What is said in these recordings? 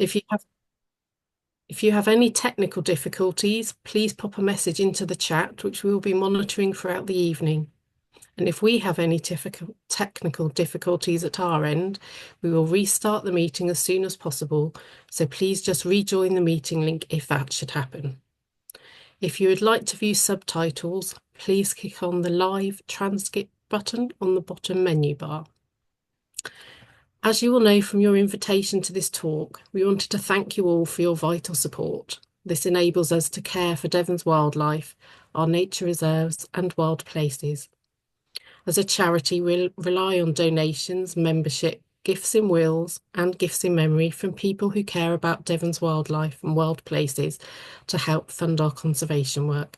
If you have if you have any technical difficulties, please pop a message into the chat, which we will be monitoring throughout the evening. And if we have any technical difficulties at our end, we will restart the meeting as soon as possible. So please just rejoin the meeting link if that should happen. If you would like to view subtitles, please click on the live transcript button on the bottom menu bar. As you will know from your invitation to this talk, we wanted to thank you all for your vital support. This enables us to care for Devon's wildlife, our nature reserves and wild places. As a charity, we rely on donations, membership, gifts in wills and gifts in memory from people who care about Devon's wildlife and wild places to help fund our conservation work.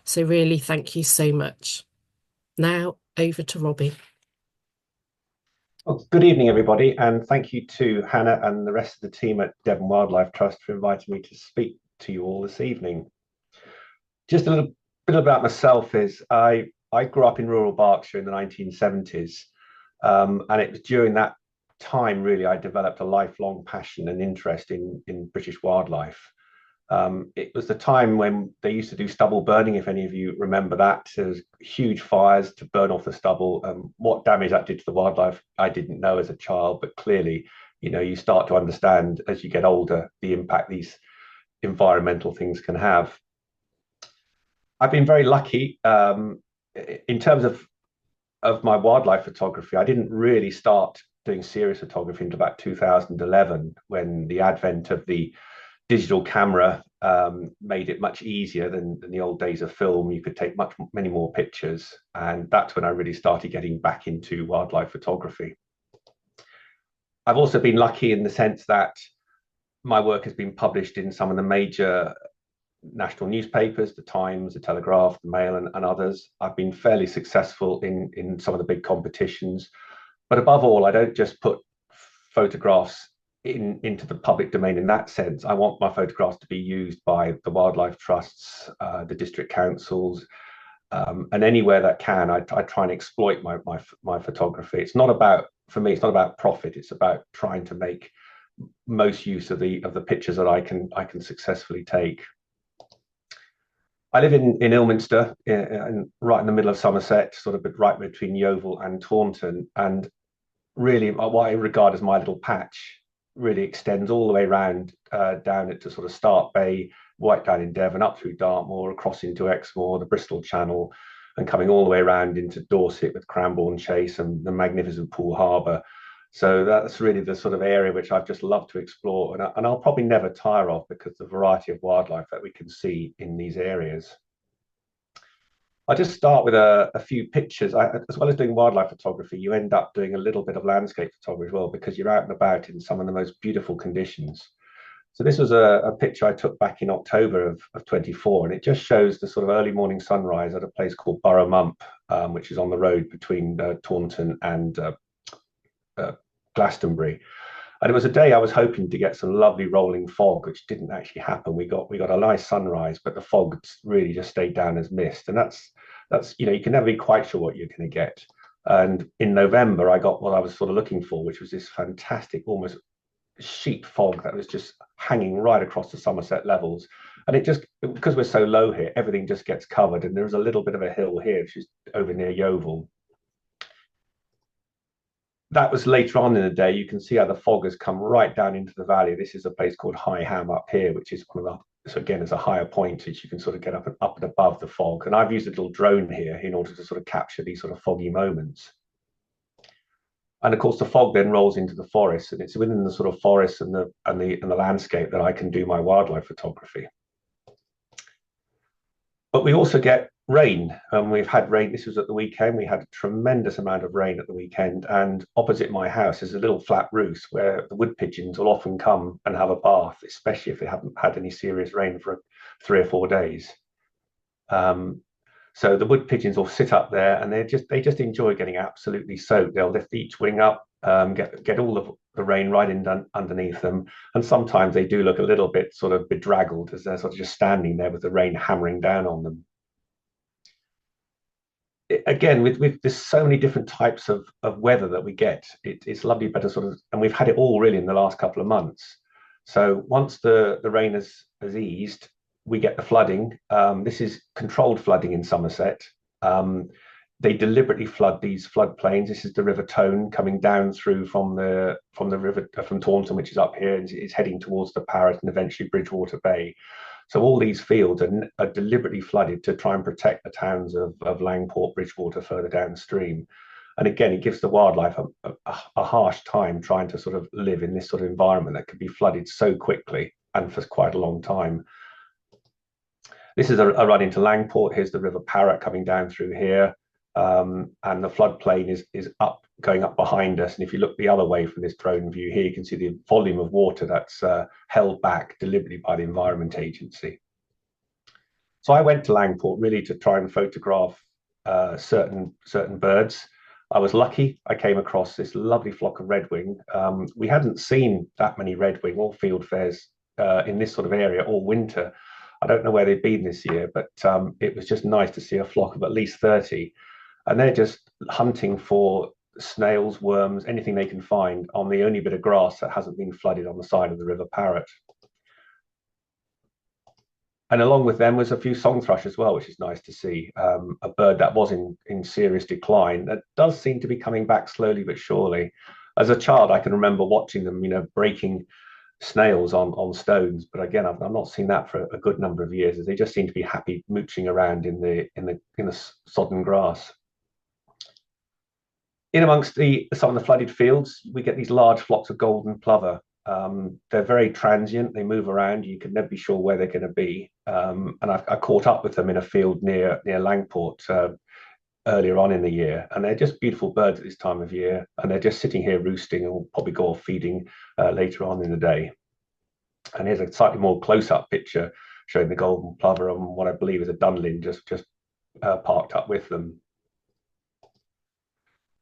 So really, thank you so much. Now, over to Robin. Well, good evening, everybody, and thank you to Hannah and the rest of the team at Devon Wildlife Trust for inviting me to speak to you all this evening. Just a little bit about myself is I grew up in rural Berkshire in the 1970s, and it was during that time really I developed a lifelong passion and interest in British wildlife. It was the time when they used to do stubble burning, if any of you remember that. There was huge fires to burn off the stubble. What damage that did to the wildlife, I didn't know as a child, but clearly, you start to understand as you get older the impact these environmental things can have. I've been very lucky in terms of my wildlife photography. I didn't really start doing serious photography until about 2011, when the advent of the digital camera made it much easier than the old days of film. You could take many more pictures, and that's when I really started getting back into wildlife photography. I've also been lucky in the sense that my work has been published in some of the major national newspapers, the Times, the Telegraph, the Mail, and others. I've been fairly successful in some of the big competitions, but above all, I don't just put photographs into the public domain in that sense. I want my photographs to be used by the wildlife trusts, the district councils, and anywhere that can, I try and exploit my photography. It's not about, for me, it's not about profit. It's about trying to make most use of the pictures that I can successfully take. I live in Ilminster, right in the middle of Somerset, sort of right between Yeovil and Taunton, and really what I regard as my little patch really extends all the way around down it to sort of Start Bay, right down in Devon, up through Dartmoor, across into Exmoor, the Bristol Channel, and coming all the way around into Dorset with Cranbourne Chase and the magnificent Poole Harbour. So that's really the sort of area which I've just loved to explore, and I'll probably never tire of, because the variety of wildlife that we can see in these areas. I'll just start with a few pictures. As well as doing wildlife photography, you end up doing a little bit of landscape photography as well, because you're out and about in some of the most beautiful conditions. So this was a picture I took back in October of 24, and it just shows the sort of early morning sunrise at a place called Borough Mump, which is on the road between Taunton and Glastonbury. And it was a day I was hoping to get some lovely rolling fog, which didn't actually happen. We got a nice sunrise, but the fog really just stayed down as mist. And that's you can never be quite sure what you're going to get. And in November, I got what I was sort of looking for, which was this fantastic, almost sheet fog that was just hanging right across the Somerset levels. And it just, because we're so low here, everything just gets covered. And there's a little bit of a hill here, which is over near Yeovil. That was later on in the day. You can see how the fog has come right down into the valley. This is a place called High Ham up here, which is one of the, so again, it's a higher point which you can sort of get up and above the fog. And I've used a little drone here in order to sort of capture these sort of foggy moments. And of course, the fog then rolls into the forest, and it's within the sort of forest and the landscape that I can do my wildlife photography. But we also get rain, and we've had rain. This was at the weekend. We had a tremendous amount of rain at the weekend, and opposite my house is a little flat roost where the wood pigeons will often come and have a bath, especially if they haven't had any serious rain for 3 or 4 days. So the wood pigeons will sit up there, and they just enjoy getting absolutely soaked. They'll lift each wing up, get all of the rain right in underneath them, and sometimes they do look a little bit sort of bedraggled as they're sort of just standing there with the rain hammering down on them. Again, with there's so many different types of weather that we get. It's lovely, better sort of, and we've had it all really in the last couple of months. So once the rain has eased, we get the flooding. This is controlled flooding in Somerset. Um, they deliberately flood these floodplains. This is the River Tone coming down through from the river from Taunton, which is up here, and is heading towards the Parrett and eventually Bridgewater Bay. So all these fields are deliberately flooded to try and protect the towns of Langport, Bridgewater further downstream. And again, it gives the wildlife a harsh time trying to sort of live in this sort of environment that can be flooded so quickly and for quite a long time. This is a run into Langport. Here's the River Parrett coming down through here. And the floodplain is going up behind us. And if you look the other way from this drone view here, you can see the volume of water that's held back deliberately by the Environment Agency. So I went to Langport really to try and photograph certain birds. I was lucky. I came across this lovely flock of redwing. We hadn't seen that many redwing or fieldfares in this sort of area all winter. I don't know where they've been this year, but it was just nice to see a flock of at least 30. And they're just hunting for snails, worms, anything they can find on the only bit of grass that hasn't been flooded on the side of the River Parrett. And along with them was a few song thrush as well, which is nice to see. A bird that was in serious decline that does seem to be coming back slowly but surely. As a child, I can remember watching them, breaking snails on stones. But again, I've not seen that for a good number of years. As they just seem to be happy mooching around in the sodden grass. In amongst some of the flooded fields, we get these large flocks of golden plover. They're very transient. They move around. You can never be sure where they're going to be. And I caught up with them in a field near Langport earlier on in the year. And they're just beautiful birds at this time of year. And they're just sitting here roosting and will probably go off feeding later on in the day. And here's a slightly more close-up picture showing the golden plover on what I believe is a dunlin just parked up with them.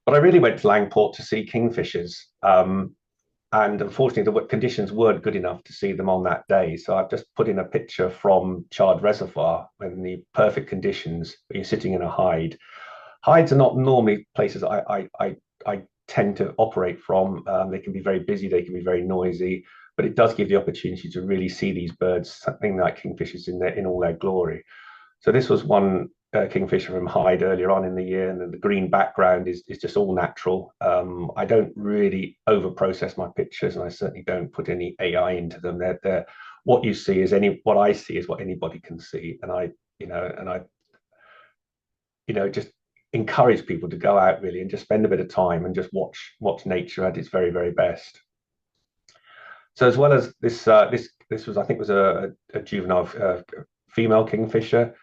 But I really went to Langport to see kingfishers. And unfortunately, the conditions weren't good enough to see them on that day. So I've just put in a picture from Chard Reservoir in the perfect conditions, but you're sitting in a hide. Hides are not normally places I tend to operate from. They can be very busy, they can be very noisy, but it does give the opportunity to really see these birds, something like kingfishers in all their glory. So this was one kingfisher from Hyde earlier on in the year, and the green background is just all natural. I don't really over process my pictures, and I certainly don't put any AI into them. They're what you see is what I see is what anybody can see, and I just encourage people to go out really and just spend a bit of time and just watch nature at its very, very best. So as well as this, this was, I think, was a juvenile female kingfisher.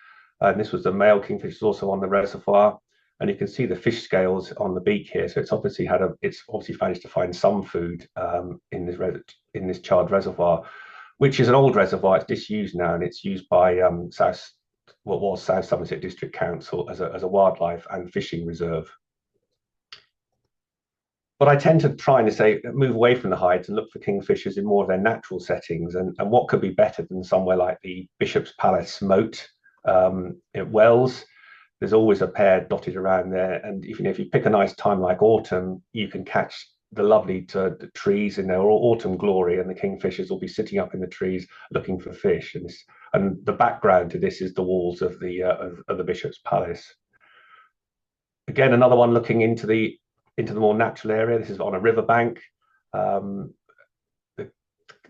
And this was the male kingfisher also on the reservoir. And you can see the fish scales on the beak here. So it's obviously managed to find some food in this Chard Reservoir, which is an old reservoir. It's disused now, and it's used by what was South Somerset District Council as a wildlife and fishing reserve. But I tend to try and move away from the hides and look for kingfishers in more of their natural settings. And what could be better than somewhere like the Bishop's Palace Moat at Wells? There's always a pair dotted around there. And if you pick a nice time like autumn, you can catch the lovely the trees in their autumn glory, and the kingfishers will be sitting up in the trees looking for fish. And the background to this is the walls of the Bishop's Palace. Again, another one looking into the more natural area. This is on a riverbank.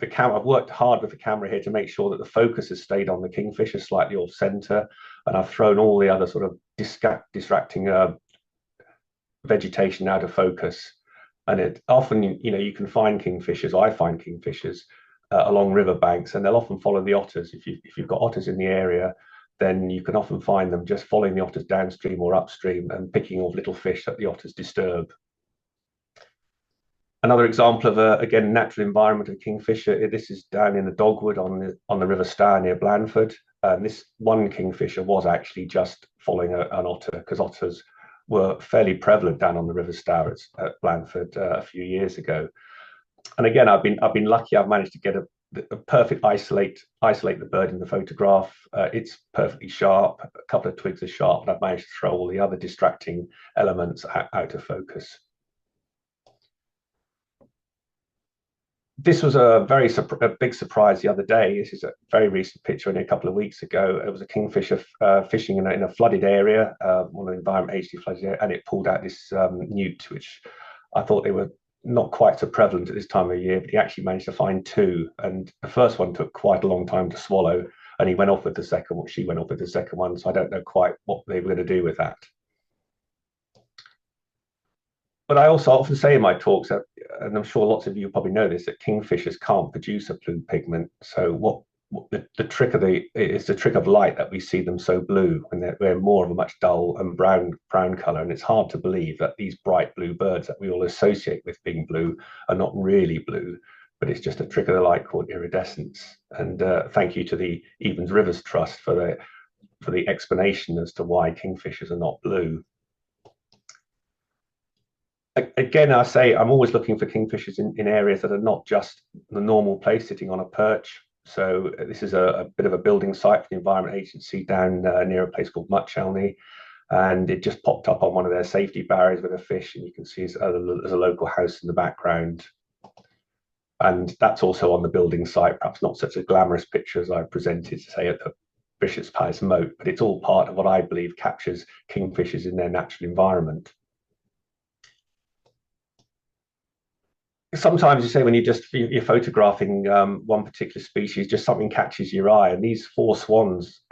The camera, I've worked hard with the camera here to make sure that the focus has stayed on the kingfisher slightly off center, and I've thrown all the other sort of distracting vegetation out of focus. And it often, you can find kingfishers. I find kingfishers along riverbanks, and they'll often follow the otters. If you've got otters in the area, then you can often find them just following the otters downstream or upstream and picking off little fish that the otters disturb. Another example of again natural environment of kingfisher. This is down in the dogwood on the River Stour near Blandford. This one kingfisher was actually just following an otter, because otters were fairly prevalent down on the River Stour at Blandford a few years ago. And again, I've been lucky. I've managed to get a perfect isolate the bird in the photograph. It's perfectly sharp. A couple of twigs are sharp, and I've managed to throw all the other distracting elements out of focus. this was a big surprise the other day. This is a very recent picture, only a couple of weeks ago. It was a kingfisher fishing in a flooded area, one of the Environment Agency flooded area, and it pulled out this newt, which I thought they were not quite so prevalent at this time of year, but he actually managed to find two. And the first one took quite a long time to swallow, and he went off with the second one. She went off with the second one, so I don't know quite what they were going to do with that. But I also often say in my talks that, and I'm sure lots of you probably know this, that kingfishers can't produce a blue pigment. So what the trick of the trick of light that we see them so blue, and they're more of a much dull and brown color. And it's hard to believe that these bright blue birds that we all associate with being blue are not really blue, but it's just a trick of the light called iridescence. And thank you to the Evans Rivers Trust for the explanation as to why kingfishers are not blue. Again, I say I'm always looking for kingfishers in areas that are not just the normal place sitting on a perch. So this is a bit of a building site for the Environment Agency down near a place called Muchelney, and it just popped up on one of their safety barriers with a fish, and you can see there's a local house in the background. And that's also on the building site, perhaps not such a glamorous picture as I presented, say, at the Bishop's Palace Moat, but it's all part of what I believe captures kingfishers in their natural environment. Sometimes you say when you're photographing one particular species, just something catches your eye, and these four swans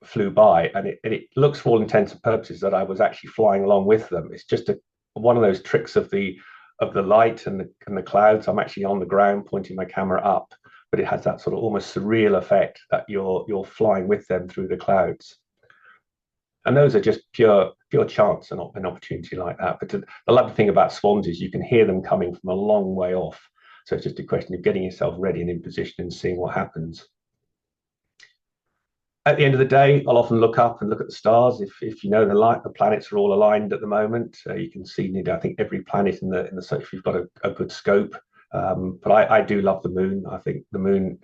flew by, and it looks for all intents and purposes that I was actually flying along with them. It's just one of those tricks of the light and the clouds. I'm actually on the ground pointing my camera up, but it has that sort of almost surreal effect that you're flying with them through the clouds. And those are just pure chance and an opportunity like that. But the lovely thing about swans is you can hear them coming from a long way off. So it's just a question of getting yourself ready and in position and seeing what happens. At the end of the day, I'll often look up and look at the stars. If you know the planets are all aligned at the moment. You can see, I think, every planet in the so if you've got a good scope. But I do love the moon. I think the moon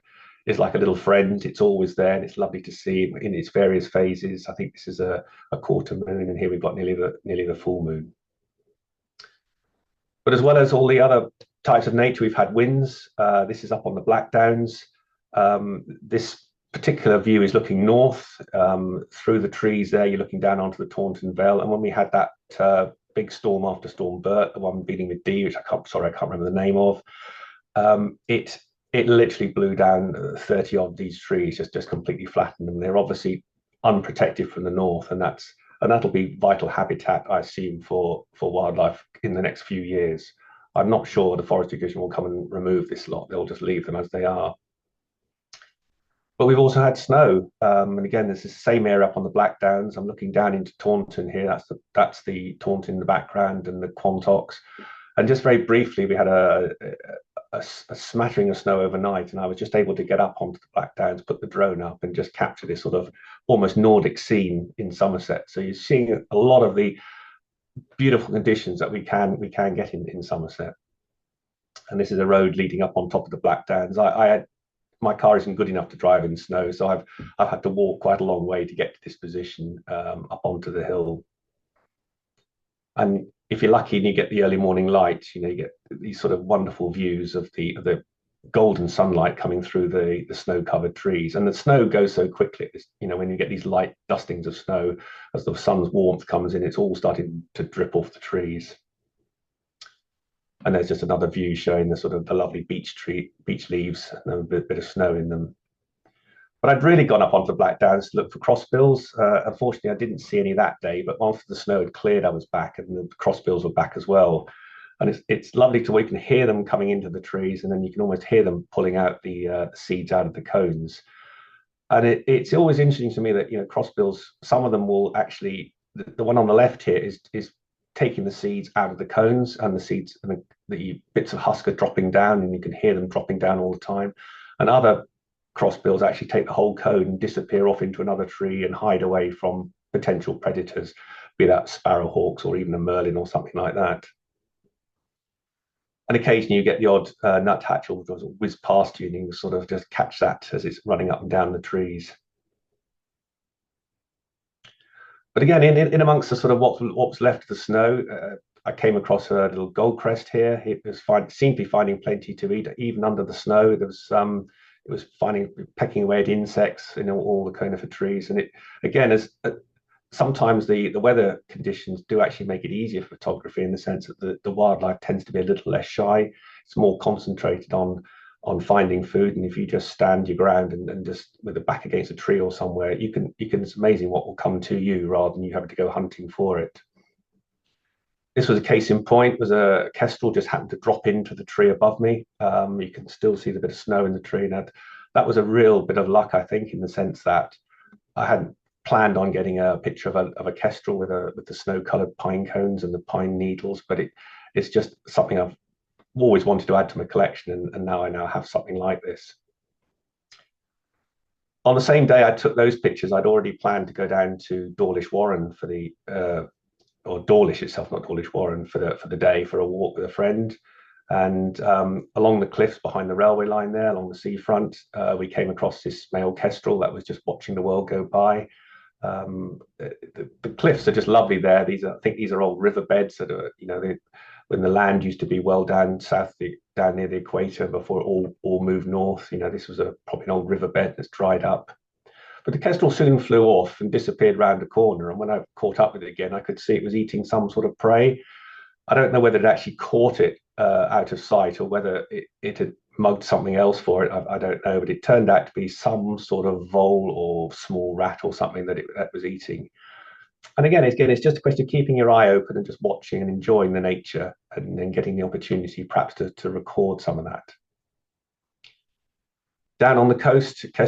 is like a little friend. It's always there, and it's lovely to see in its various phases. I think this is a quarter moon, and here we've got nearly the full moon. But as well as all the other types of nature, we've had winds. This is up on the Black Downs. This particular view is looking north through the trees there. You're looking down onto the Taunton Vale. And when we had that big storm after Storm Bert, the one beating with D, which I can't remember the name of, it literally blew down 30 of these trees, just completely flattened them. They're obviously unprotected from the north, and that'll be vital habitat, I assume, for wildlife in the next few years. I'm not sure the Forest Division will come and remove this lot. They'll just leave them as they are. But we've also had snow, and again, there's the same area up on the Black Downs. I'm looking down into Taunton here. That's the Taunton in the background and the Quantocks. And just very briefly, we had a smattering of snow overnight, and I was just able to get up onto the Black Downs, put the drone up, and just capture this sort of almost Nordic scene in Somerset. So you're seeing a lot of the beautiful conditions that we can get in Somerset. And this is a road leading up on top of the Black Downs. My car isn't good enough to drive in snow, so I've had to walk quite a long way to get to this position up onto the hill. And if you're lucky and you get the early morning light, you get these sort of wonderful views of the golden sunlight coming through the snow-covered trees. And the snow goes so quickly, when you get these light dustings of snow, as the sun's warmth comes in, it's all starting to drip off the trees. And there's just another view showing the lovely beech leaves and a bit of snow in them. But I'd really gone up onto the Black Downs to look for crossbills. Unfortunately, I didn't see any that day, but after the snow had cleared, I was back, and the crossbills were back as well. And it's lovely where you can hear them coming into the trees, and then you can almost hear them pulling out the seeds out of the cones. And it's always interesting to me that crossbills, some of them will actually, the one on the left here is taking the seeds out of the cones, and the seeds and the bits of husk are dropping down, and you can hear them dropping down all the time. And other crossbills actually take the whole cone and disappear off into another tree and hide away from potential predators, be that sparrowhawks or even a merlin or something like that. And occasionally you get the odd nuthatch will whiz past you, and you can sort of just catch that as it's running up and down the trees. But again, in amongst the sort of what's left of the snow, I came across a little goldcrest here. It was seemed to be finding plenty to eat, even under the snow. There was it was finding pecking away at insects in all the conifer trees. And it again, as sometimes the weather conditions do actually make it easier for photography in the sense that the wildlife tends to be a little less shy. It's more concentrated on finding food, and if you just stand your ground and just with the back against a tree or somewhere, it's amazing what will come to you rather than you having to go hunting for it. This was a case in point. Was a kestrel just happened to drop into the tree above me. You can still see the bit of snow in the tree. Now, that was a real bit of luck, I think, in the sense that I hadn't planned on getting a picture of a kestrel with the snow-coloured pine cones and the pine needles, but it's just something I've always wanted to add to my collection, and now I have something like this. On the same day I took those pictures, I'd already planned to go down to Dawlish Warren for the or Dawlish itself, not Dawlish Warren, for the day for a walk with a friend. And along the cliffs behind the railway line there, along the seafront, we came across this male kestrel that was just watching the world go by. The cliffs are just lovely there. I think these are old riverbeds that are, when the land used to be well down south, down near the equator before it all moved north. This was probably an old riverbed that's dried up. But the kestrel soon flew off and disappeared round a corner. And when I caught up with it again, I could see it was eating some sort of prey. I don't know whether it actually caught it out of sight or whether it had mugged something else for it. I don't know, but it turned out to be some sort of vole or small rat or something that was eating. And again, it's just a question of keeping your eye open and just watching and enjoying the nature, and then getting the opportunity perhaps to record some of that. Down on the coast, I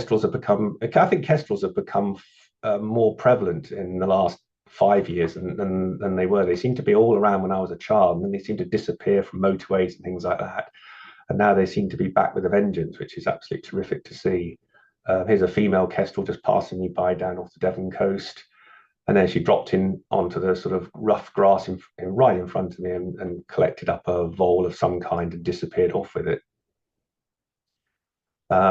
think kestrels have become more prevalent in the last 5 years than they were. They seemed to be all around when I was a child, and then they seemed to disappear from motorways and things like that. And now they seem to be back with a vengeance, which is absolutely terrific to see. Here's a female kestrel just passing me by down off the Devon coast. And then she dropped in onto the sort of rough grass right in front of me and collected up a vole of some kind and disappeared off with it.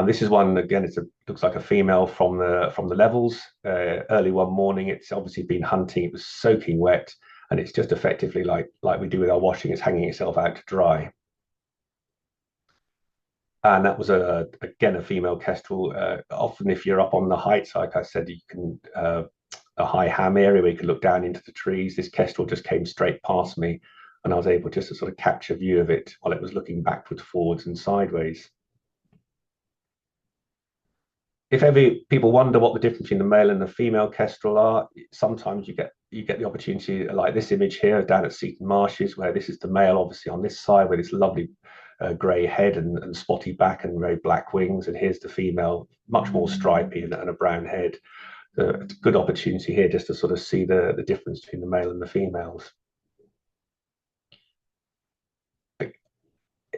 This is one, again, looks like a female from the levels. Early one morning, it's obviously been hunting. It was soaking wet, and it's just effectively like we do with our washing, it's hanging itself out to dry. And that was again a female kestrel. Often, if you're up on the heights, like I said, you can a high ham area where you can look down into the trees. This kestrel just came straight past me, and I was able just to sort of capture a view of it while it was looking backwards, forwards, and sideways. If ever people wonder what the difference between the male and the female kestrel are, sometimes you get the opportunity, like this image here down at Seaton Marshes, where this is the male, obviously on this side with this lovely grey head and spotty back and very black wings, and here's the female, much more stripy and a brown head. It's a good opportunity here just to sort of see the difference between the male and the females.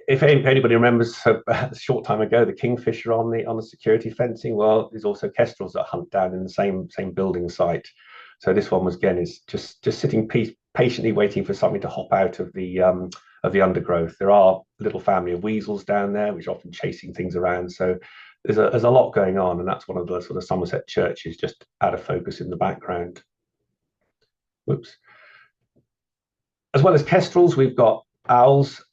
If anybody remembers a short time ago, the kingfisher on the security fencing, well, there's also kestrels that hunt down in the same building site. So this one was, again, is just sitting patiently waiting for something to hop out of the undergrowth. There are a little family of weasels down there, which are often chasing things around. So there's a lot going on, and that's one of the sort of Somerset churches just out of focus in the background. Whoops. As well as kestrels, we've got owls.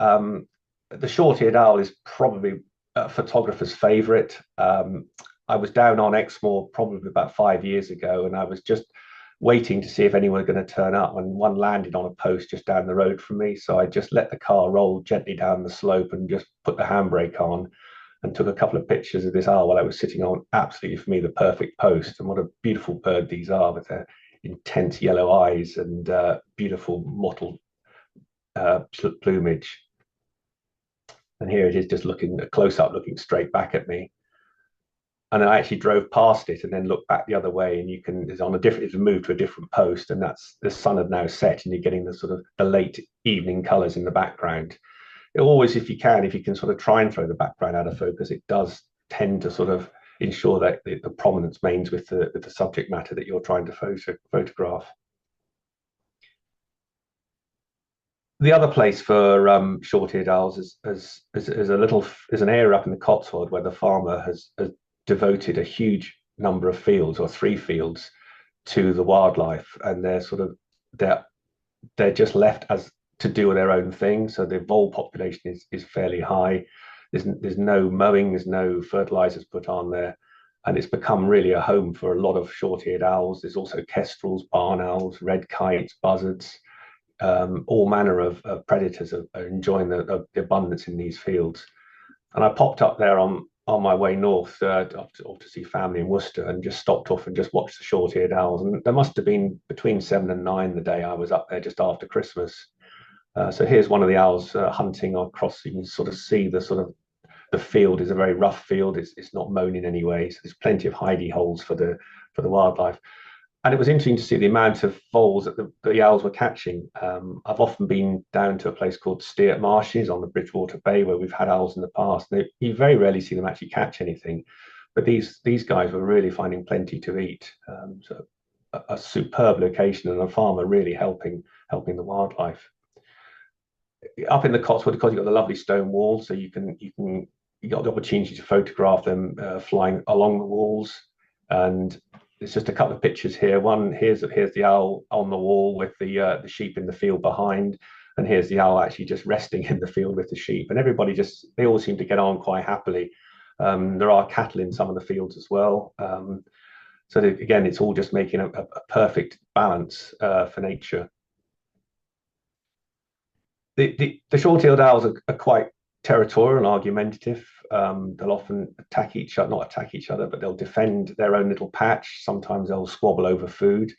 The short-eared owl is probably a photographer's favorite. I was down on Exmoor probably about 5 years ago, and I was just waiting to see if anyone was going to turn up, and one landed on a post just down the road from me. So I just let the car roll gently down the slope and just put the handbrake on and took a couple of pictures of this owl while I was sitting on, absolutely, for me, the perfect post. And what a beautiful bird these are, with their intense yellow eyes and beautiful mottled plumage. And here it is, just looking a close up, looking straight back at me. And I actually drove past it and then looked back the other way, and it's moved to a different post, and that's the sun had now set, and you're getting the sort of the late evening colors in the background. It always, if you can sort of try and throw the background out of focus, it does tend to sort of ensure that the prominence remains with the subject matter that you're trying to photograph. The other place for short-eared owls is an area up in the Cotswold where the farmer has devoted a huge number of fields, or 3 fields, to the wildlife, and they're just left as to do their own thing. So the vole population is fairly high. There's no mowing, there's no fertilizers put on there. And it's become really a home for a lot of short-eared owls. There's also kestrels, barn owls, red kites, buzzards, all manner of predators are enjoying the abundance in these fields. And I popped up there on my way north off to see family in Worcester, and just stopped off and just watched the short-eared owls. And there must have been between 7 and 9 the day I was up there, just after Christmas. So here's one of the owls hunting across. You can sort of see the field is a very rough field. It's not mown in any way, so there's plenty of hidey holes for the wildlife. And it was interesting to see the amount of voles that the owls were catching. I've often been down to a place called Steert Marshes on the Bridgewater Bay, where we've had owls in the past. And you very rarely see them actually catch anything, but these guys were really finding plenty to eat. So a superb location, and a farmer really helping the wildlife. Up in the Cotswolds, because you've got the lovely stone wall, so you got the opportunity to photograph them flying along the walls. And it's just a couple of pictures here. Here's the owl on the wall with the sheep in the field behind, and here's the owl actually just resting in the field with the sheep. And they all seem to get on quite happily. There are cattle in some of the fields as well. So again, it's all just making a perfect balance for nature. The short-tailed owls are quite territorial and argumentative. They'll often not attack each other, but they'll defend their own little patch. Sometimes they'll squabble over food.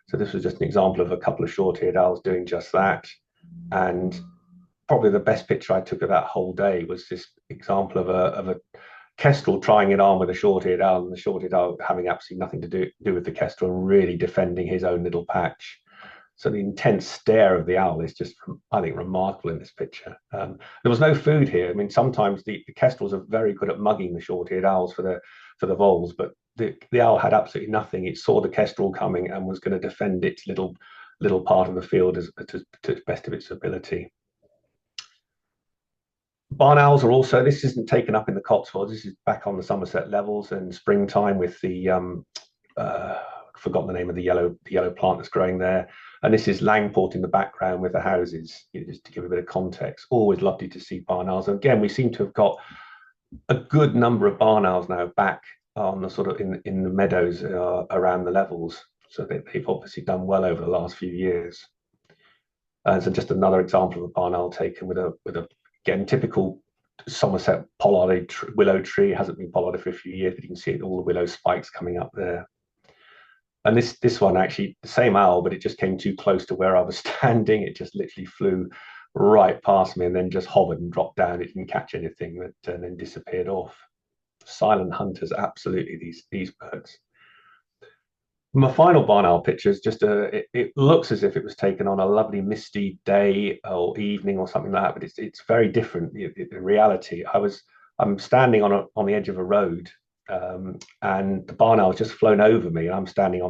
So this was just an example of a couple of short-eared owls doing just that. And probably the best picture I took of that whole day was this example of a kestrel trying it on with a short-eared owl, and the short-eared owl having absolutely nothing to do with the kestrel and really defending his own little patch. So the intense stare of the owl is just, I think, remarkable in this picture. There was no food here. I mean, sometimes the kestrels are very good at mugging the short-eared owls for the voles, but the owl had absolutely nothing. It saw the kestrel coming and was going to defend its little part of the field to the best of its ability. Barn owls are also, this isn't taken up in the Cotswolds. This is back on the Somerset levels in springtime with the forgotten the name of the yellow plant that's growing there. And this is Langport in the background with the houses, just to give a bit of context. Always lovely to see barn owls. And again, we seem to have got a good number of barn owls now back on the sort of in the meadows around the levels. So they've obviously done well over the last few years. So just another example of a barn owl taken with a again typical Somerset pollard willow tree. It hasn't been pollarded for a few years, but you can see all the willow spikes coming up there. And this one actually, the same owl, but it just came too close to where I was standing. It just literally flew right past me and then just hovered and dropped down. It didn't catch anything, but then disappeared off. Silent hunters, absolutely, these birds. My final barn owl picture is just it looks as if it was taken on a lovely misty day or evening or something like that, but it's very different. The reality, I'm standing on the edge of a road, and the barn owl has just flown over me. I'm standing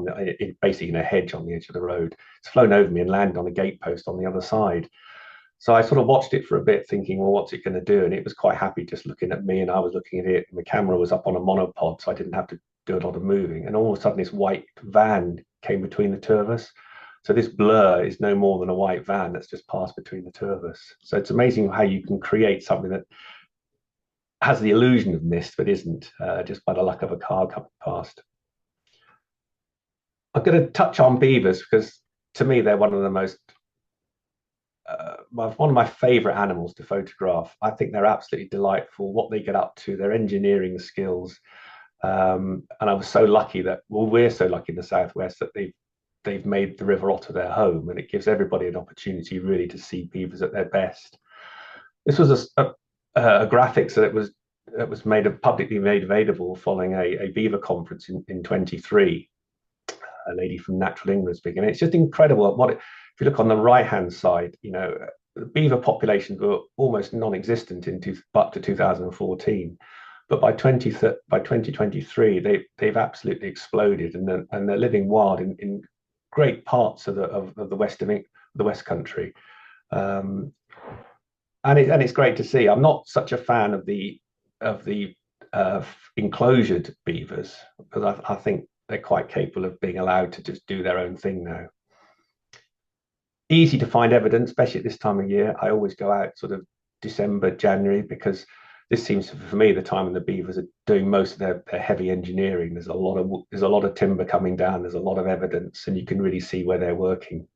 basically in a hedge on the edge of the road. It's flown over me and landed on a gatepost on the other side. So I sort of watched it for a bit, thinking, well, what's it going to do? And it was quite happy just looking at me, and I was looking at it. And the camera was up on a monopod, so I didn't have to do a lot of moving. And all of a sudden, this white van came between the two of us. So this blur is no more than a white van that's just passed between the two of us. So it's amazing how you can create something that has the illusion of mist, but isn't, just by the luck of a car coming past. I'm going to touch on beavers because, to me, they're one of the most one of my favorite animals to photograph. I think they're absolutely delightful, what they get up to, their engineering skills. And I was so lucky we're so lucky in the Southwest that they've made the River Otter their home, and it gives everybody an opportunity really to see beavers at their best. This was a graphics that was publicly made available following a beaver conference in 23. A lady from Natural England speaking, and it's just incredible if you look on the right hand side, the beaver populations were almost non-existent up to 2014, but by 2023 they've absolutely exploded, and they're living wild in great parts of the West Country, and it's great to see. I'm not such a fan of the enclosured beavers, because I think they're quite capable of being allowed to just do their own thing now. easy to find evidence, especially at this time of year. I always go out sort of December, January, because this seems to, for me, the time when the beavers are doing most of their heavy engineering. There's a lot of timber coming down. There's a lot of evidence, and you can really see where they're working.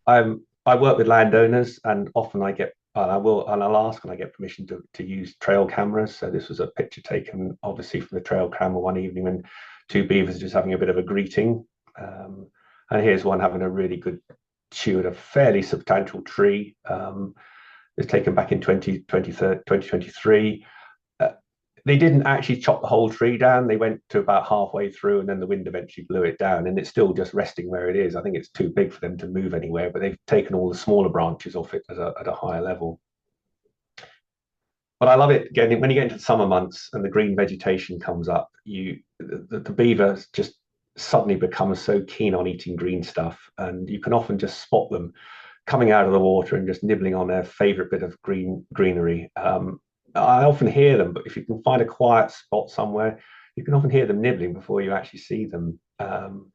I work with landowners, and often I get and I'll ask when I get permission to use trail cameras. So this was a picture taken obviously from the trail camera one evening when two beavers are just having a bit of a greeting. And here's one having a really good chew at a fairly substantial tree. It's taken back in 2023. They didn't actually chop the whole tree down. They went to about halfway through, and then the wind eventually blew it down. And it's still just resting where it is. I think it's too big for them to move anywhere, but they've taken all the smaller branches off it at a higher level. But I love it again when you get into the summer months and the green vegetation comes up. The beaver just suddenly becomes so keen on eating green stuff, and you can often just spot them coming out of the water and just nibbling on their favorite bit of greenery. I often hear them, but if you can find a quiet spot somewhere, you can often hear them nibbling before you actually see them. And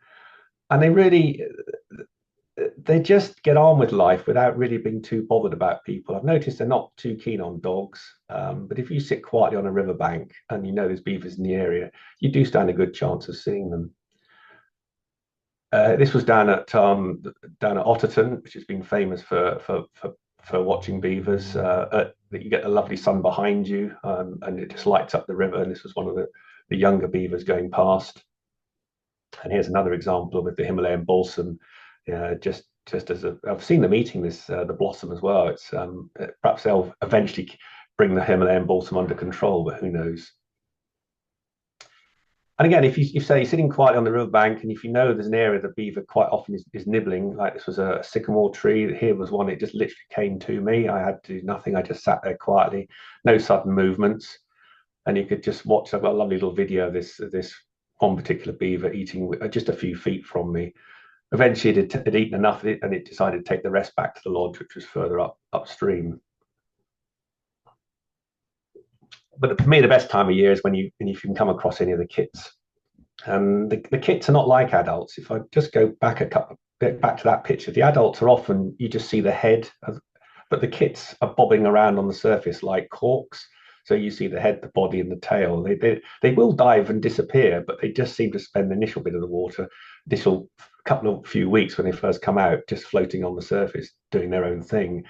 they just get on with life without really being too bothered about people. I've noticed they're not too keen on dogs, but if you sit quietly on a riverbank and you know there's beavers in the area, you do stand a good chance of seeing them. This was down at Otterton, which has been famous for watching beavers. You get the lovely sun behind you, and it just lights up the river. And this was one of the younger beavers going past. And here's another example with the Himalayan balsam. Just as I've seen them eating the blossom as well. It's perhaps they'll eventually bring the Himalayan balsam under control, but who knows? And again, if you say you're sitting quietly on the riverbank, and if you know there's an area the beaver quite often is nibbling, like this was a sycamore tree. Here was one, it just literally came to me. I had to do nothing. I just sat there quietly, no sudden movements. And you could just watch. I've got a lovely little video of this one particular beaver eating just a few feet from me. Eventually, it had eaten enough of it, and it decided to take the rest back to the lodge, which was further upstream. But for me, the best time of year is when you can come across any of the kits. And the kits are not like adults. If I just go back back to that picture, the adults are often you just see the head, but the kits are bobbing around on the surface like corks. So you see the head, the body, and the tail. They will dive and disappear, but they just seem to spend the initial bit of the water, initial few weeks when they first come out, just floating on the surface, doing their own thing.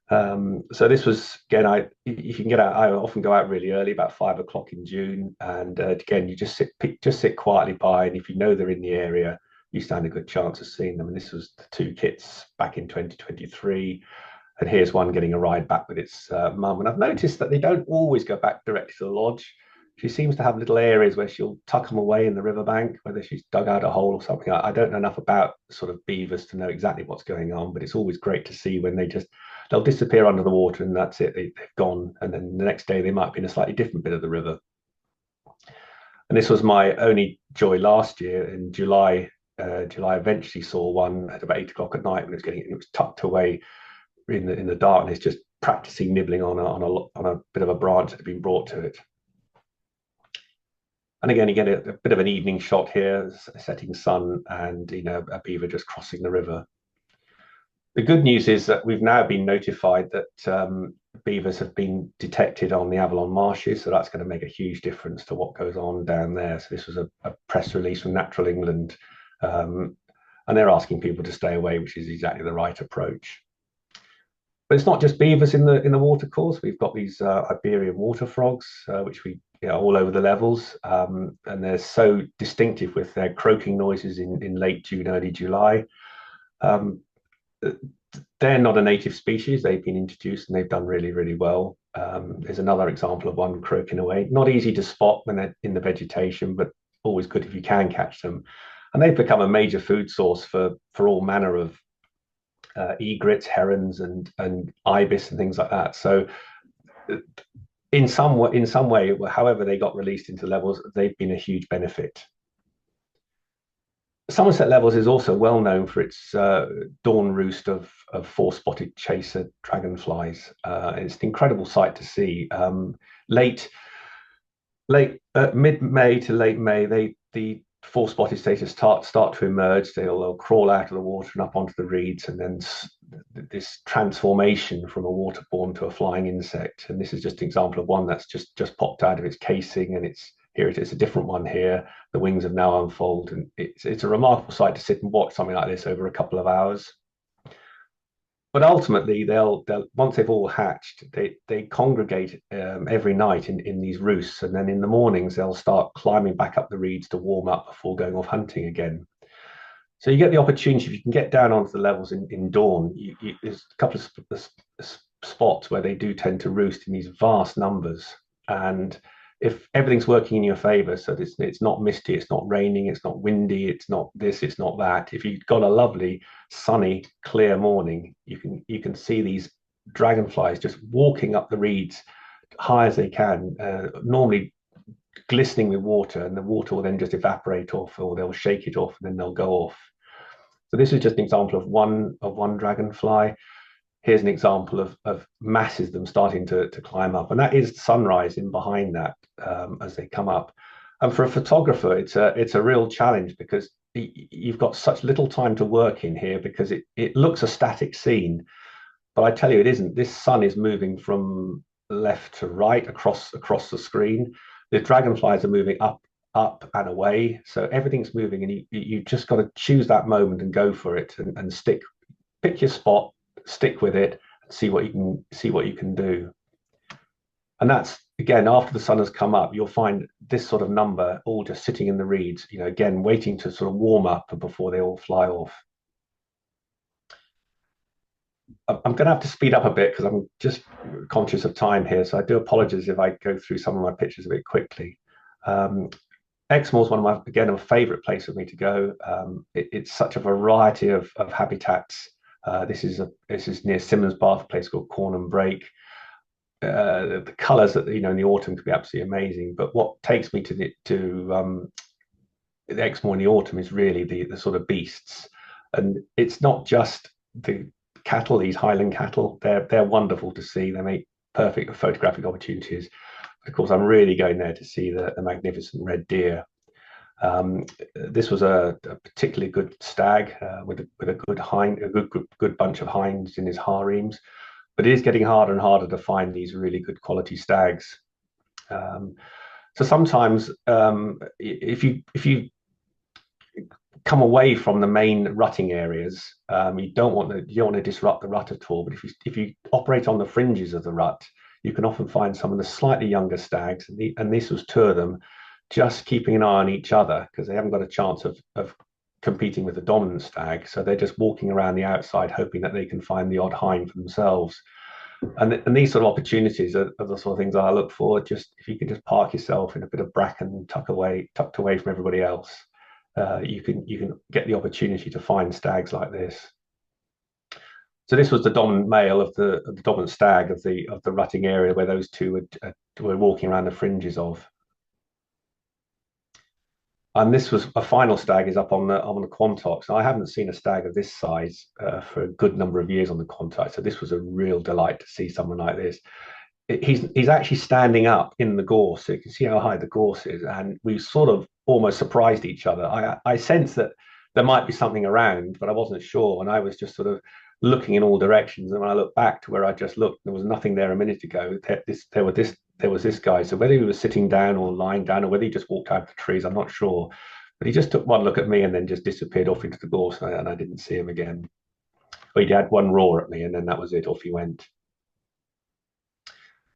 So this was again, if you can get out, I often go out really early, about 5 o'clock in June, and again, you just sit quietly by, and if you know they're in the area, you stand a good chance of seeing them. And this was the two kits back in 2023, and here's one getting a ride back with its mum. And I've noticed that they don't always go back directly to the lodge. She seems to have little areas where she'll tuck them away in the riverbank, whether she's dug out a hole or something. I don't know enough about sort of beavers to know exactly what's going on, but it's always great to see when they'll disappear under the water and that's it. They've gone, and then the next day they might be in a slightly different bit of the river. And this was my only joy last year in July. July eventually saw one at about 8 o'clock at night when it was tucked away in the darkness, just practicing nibbling on a bit of a branch that had been brought to it. And again, you get a bit of an evening shot here, a setting sun, and a beaver just crossing the river. The good news is that we've now been notified that beavers have been detected on the Avalon marshes, so that's going to make a huge difference to what goes on down there. So this was a press release from Natural England, and they're asking people to stay away, which is exactly the right approach. But it's not just beavers in the watercourse. We've got these Iberian water frogs, which we all over the levels, and they're so distinctive with their croaking noises in late June, early July. They're not a native species. They've been introduced and they've done really, really well. There's another example of one croaking away. Not easy to spot when they're in the vegetation, but always good if you can catch them. And they've become a major food source for all manner of egrets, herons, and ibis and things like that. So in some way, however they got released into levels, they've been a huge benefit. Somerset Levels is also well known for its dawn roost of four-spotted chaser dragonflies. It's an incredible sight to see. Mid-May to late May, the full spotted status start to emerge. They'll crawl out of the water and up onto the reeds, and then this transformation from a waterborne to a flying insect. And this is just an example of one that's just popped out of its casing, and here it is, a different one here. The wings have now unfolded, and it's a remarkable sight to sit and watch something like this over a couple of hours. But ultimately, they'll once they've all hatched, they congregate every night in these roosts, and then in the mornings they'll start climbing back up the reeds to warm up before going off hunting again. So you get the opportunity, if you can get down onto the levels in dawn, there's a couple of spots where they do tend to roost in these vast numbers. And if everything's working in your favor, so it's not misty, it's not raining, it's not windy, it's not this, it's not that. If you've got a lovely, sunny, clear morning, you can see these dragonflies just walking up the reeds high as they can, normally glistening with water, and the water will then just evaporate off, or they'll shake it off, and then they'll go off. So this is just an example of one dragonfly. Here's an example of masses of them starting to climb up, and that is sunrise in behind that as they come up. And for a photographer, it's a real challenge because you've got such little time to work in here, because it looks a static scene, but I tell you it isn't. This sun is moving from left to right across the screen. The dragonflies are moving up and away, so everything's moving, and you just got to choose that moment and go for it, and pick your spot, stick with it, and see what you can do. And that's, again, after the sun has come up, you'll find this sort of number all just sitting in the reeds, again waiting to sort of warm up before they all fly off. I'm going to have to speed up a bit because I'm just conscious of time here, so I do apologize if I go through some of my pictures a bit quickly. Exmoor is one of my, again, a favourite place for me to go. It's such a variety of habitats. This is near Simmons Bath, a place called Corn and Brake. The colours that in the autumn can be absolutely amazing. But what takes me to the Exmoor in the autumn is really the sort of beasts, and it's not just the cattle, these Highland cattle. They're wonderful to see. They make perfect photographic opportunities. Of course, I'm really going there to see the magnificent red deer. This was a particularly good stag with a good hind, a good bunch of hinds in his harems. But it is getting harder and harder to find these really good quality stags. So sometimes, if you come away from the main rutting areas, you don't want to disrupt the rut at all. But if you operate on the fringes of the rut, you can often find some of the slightly younger stags, and this was two of them, just keeping an eye on each other because they haven't got a chance of competing with the dominant stag. So they're just walking around the outside, hoping that they can find the odd hind for themselves. And these sort of opportunities are the sort of things I look for. Just if you can just park yourself in a bit of bracken, tucked away from everybody else, you can get the opportunity to find stags like this. So this was the dominant male of the dominant stag of the rutting area where those two were walking around the fringes of. And this was a final stag is up on the Quantocks. I haven't seen a stag of this size for a good number of years on the Quantocks, so this was a real delight to see someone like this. He's actually standing up in the gorse, so you can see how high the gorse is, and we sort of almost surprised each other. I sensed that there might be something around, but I wasn't sure, and I was just sort of looking in all directions. And when I looked back to where I just looked, there was nothing there a minute ago. There was this guy. So whether he was sitting down or lying down, or whether he just walked out of the trees, I'm not sure. But he just took one look at me and then just disappeareed off into the gorse, and I didn't see him again. But he had one roar at me, and then that was it. Off he went.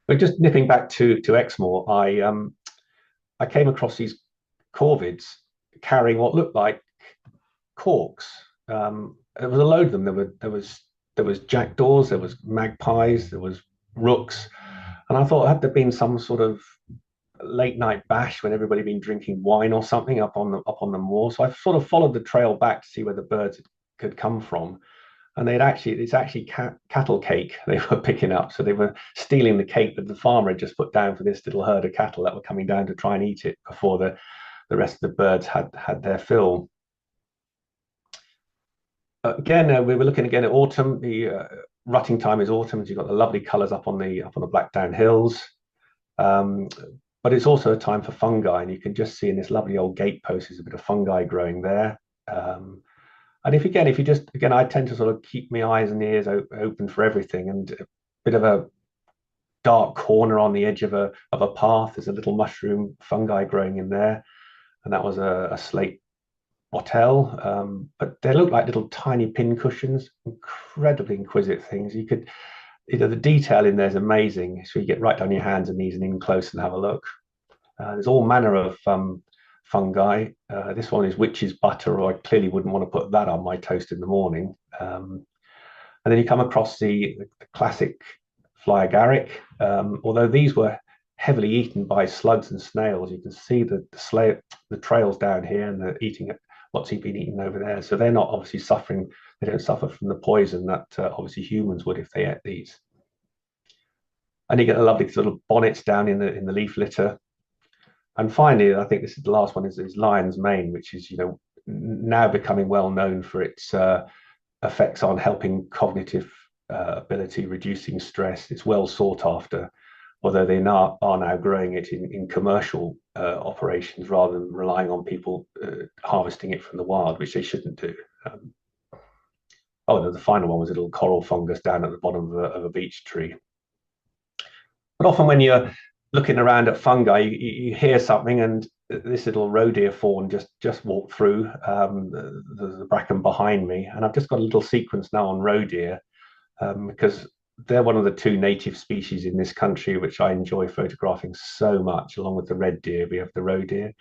But just nipping back to Exmoor, I came across these corvids carrying what looked like corks. There was a load of them. There was jackdaws, there was magpies, there was rooks, and I thought, had there been some sort of late night bash when everybody had been drinking wine or something up on the moor? So I sort of followed the trail back to see where the birds could come from, and it's actually cattle cake they were picking up. So they were stealing the cake that the farmer had just put down for this little herd of cattle that were coming down to try and eat it before the rest of the birds had their fill. Again, we were looking again at autumn. The rutting time is autumn, as you've got the lovely colours up on the Blackdown Hills. but it's also a time for fungi, and you can just see in this lovely old gatepost there's a bit of fungi growing there. And if you just again, I tend to sort of keep my eyes and ears open for everything, and a bit of a dark corner on the edge of a path. There's a little mushroom fungi growing in there, and that was a slate bottle. But they look like little tiny pin cushions, incredibly exquisite things. The detail in there is amazing. So you get right down your hands and knees and in close and have a look. There's all manner of fungi. This one is witch's butter, or I clearly wouldn't want to put that on my toast in the morning. And then you come across the classic fly agaric. Although these were heavily eaten by slugs and snails, you can see the trails down here, and they're eating what's he been eating over there. So they're not obviously suffering. They don't suffer from the poison that obviously humans would if they ate these. And you get the lovely sort of bonnets down in the leaf litter. And finally, I think this is the last one, is lion's mane, which is now becoming well known for its effects on helping cognitive ability, reducing stress. It's well sought after, although they are now growing it in commercial operations rather than relying on people harvesting it from the wild, which they shouldn't do. The final one was a little coral fungus down at the bottom of a beech tree. But often when you're looking around at fungi, you hear something, and this little roe deer fawn just walked through the bracken behind me, and I've just got a little sequence now on roe deer because they're one of the two native species in this country which I enjoy photographing so much. Along with the red deer, we have the roe deer,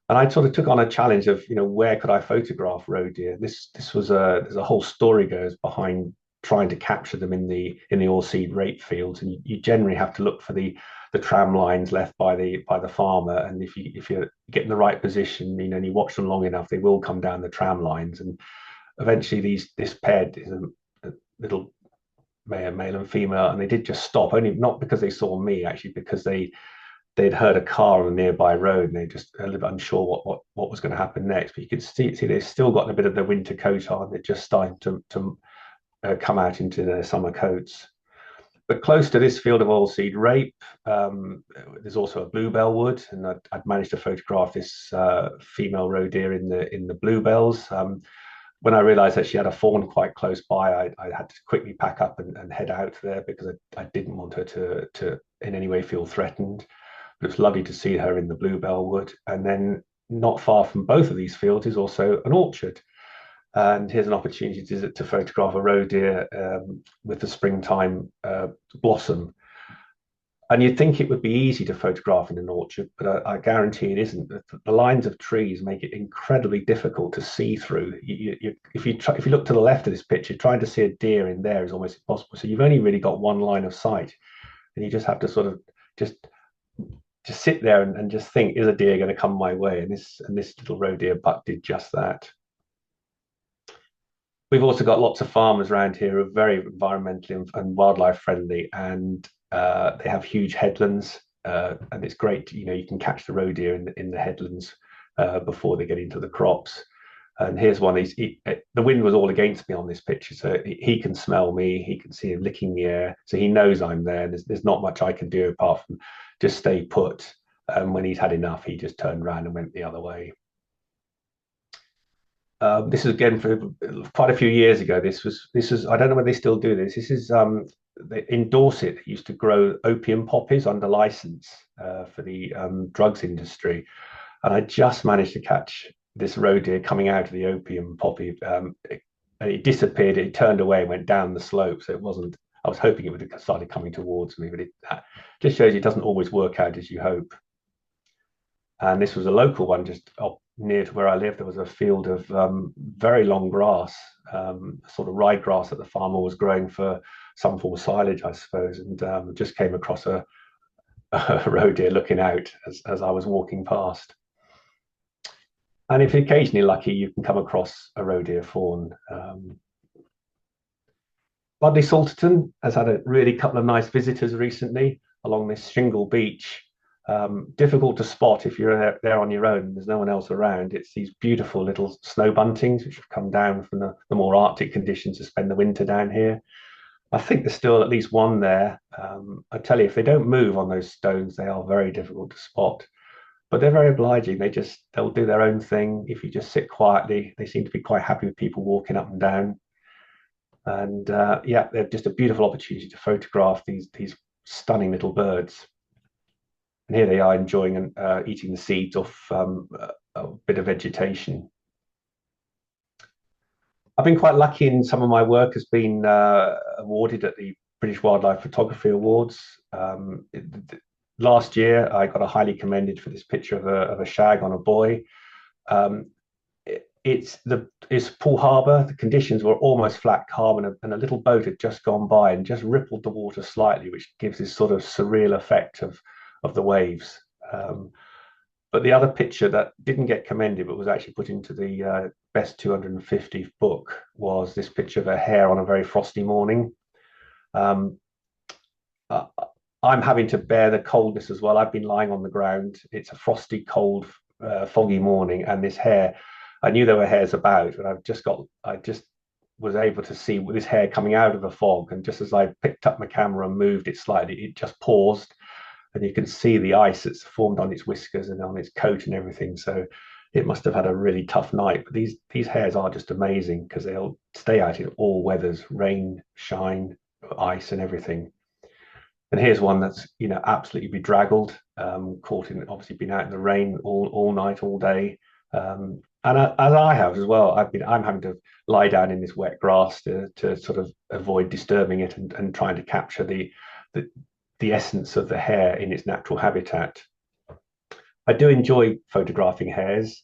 and I sort of took on a challenge of where could I photograph roe deer. This was there's a whole story goes behind trying to capture them in the oilseed rape fields, and you generally have to look for the tram lines left by the farmer, and if you get in the right position, and you watch them long enough, they will come down the tram lines, and eventually this paired is a little male and female, and they did just stop, only not because they saw me, actually because they'd heard a car on a nearby road, and they just a little bit unsure what was going to happen next. But you could see they've still got a bit of their winter coat on. They're just starting to come out into their summer coats. But close to this field of oilseed rape, there's also a bluebell wood, and I'd managed to photograph this female roe deer in the bluebells. When I realised that she had a fawn quite close by, I had to quickly pack up and head out there because I didn't want her to in any way feel threatened. But it was lovely to see her in the bluebell wood. And then not far from both of these fields is also an orchard. And here's an opportunity to photograph a roe deer with the springtime blossom. And you'd think it would be easy to photograph in an orchard, but I guarantee it isn't. The lines of trees make it incredibly difficult to see through. If you look to the left of this picture, trying to see a deer in there is almost impossible. So you've only really got one line of sight, and you just have to sort of just sit there and just think, is a deer going to come my way? And this little roe deer buck did just that. We've also got lots of farmers around here who are very environmentally and wildlife friendly, and they have huge headlands, and it's great. You can catch the roe deer in the headlands before they get into the crops. And here's one. The wind was all against me on this picture, so he can smell me. He can see him licking the air, so he knows I'm there. There's not much I can do apart from just stay put. When he's had enough, he just turned around and went the other way. This is again for quite a few years ago. This was I don't know whether they still do this. This is in Dorset, they used to grow opium poppies under license for the drugs industry, and I just managed to catch this roe deer coming out of the opium poppy. And it disappeared. It turned away and went down the slope. So it wasn't. I was hoping it would have started coming towards me, but it just shows it doesn't always work out as you hope. And this was a local one just up near to where I live. There was a field of very long grass, sort of ryegrass that the farmer was growing for some form of silage, I suppose, and just came across a roe deer looking out as I was walking past. And if you're occasionally lucky, you can come across a roe deer fawn. Budley Salterton has had a really couple of nice visitors recently along this shingle beach. Difficult to spot if you're there on your own. There's no one else around. It's these beautiful little snow buntings which have come down from the more Arctic conditions to spend the winter down here. I think there's still at least one there. I tell you, if they don't move on those stones, they are very difficult to spot. But they're very obliging. They'll do their own thing. If you just sit quietly, they seem to be quite happy with people walking up and down. And yeah, they're just a beautiful opportunity to photograph these stunning little birds. And here they are enjoying and eating the seeds off a bit of vegetation. I've been quite lucky in some of my work has been awarded at the British Wildlife Photography Awards. Last year, I got a highly commended for this picture of a shag on a buoy. Um, it's Poole Harbour. The conditions were almost flat calm, and a little boat had just gone by and just rippled the water slightly, which gives this sort of surreal effect of the waves. But the other picture that didn't get commended, but was actually put into the best 250th book, was this picture of a hare on a very frosty morning. Um, uh, I'm having to bear the coldness as well. I've been lying on the ground. It's a frosty, cold, foggy morning, and this hare. I knew there were hares about, and I just was able to see this hare coming out of the fog. And just as I picked up my camera and moved it slightly, it just paused, and you can see the ice that's formed on its whiskers and on its coat and everything. So it must have had a really tough night. But these hares are just amazing because they'll stay out in all weathers, rain, shine, ice, and everything. And here's one that's absolutely bedraggled, caught in obviously been out in the rain all night, all day. And as I have as well, I'm having to lie down in this wet grass to sort of avoid disturbing it and trying to capture the the essence of the hare in its natural habitat. I do enjoy photographing hares,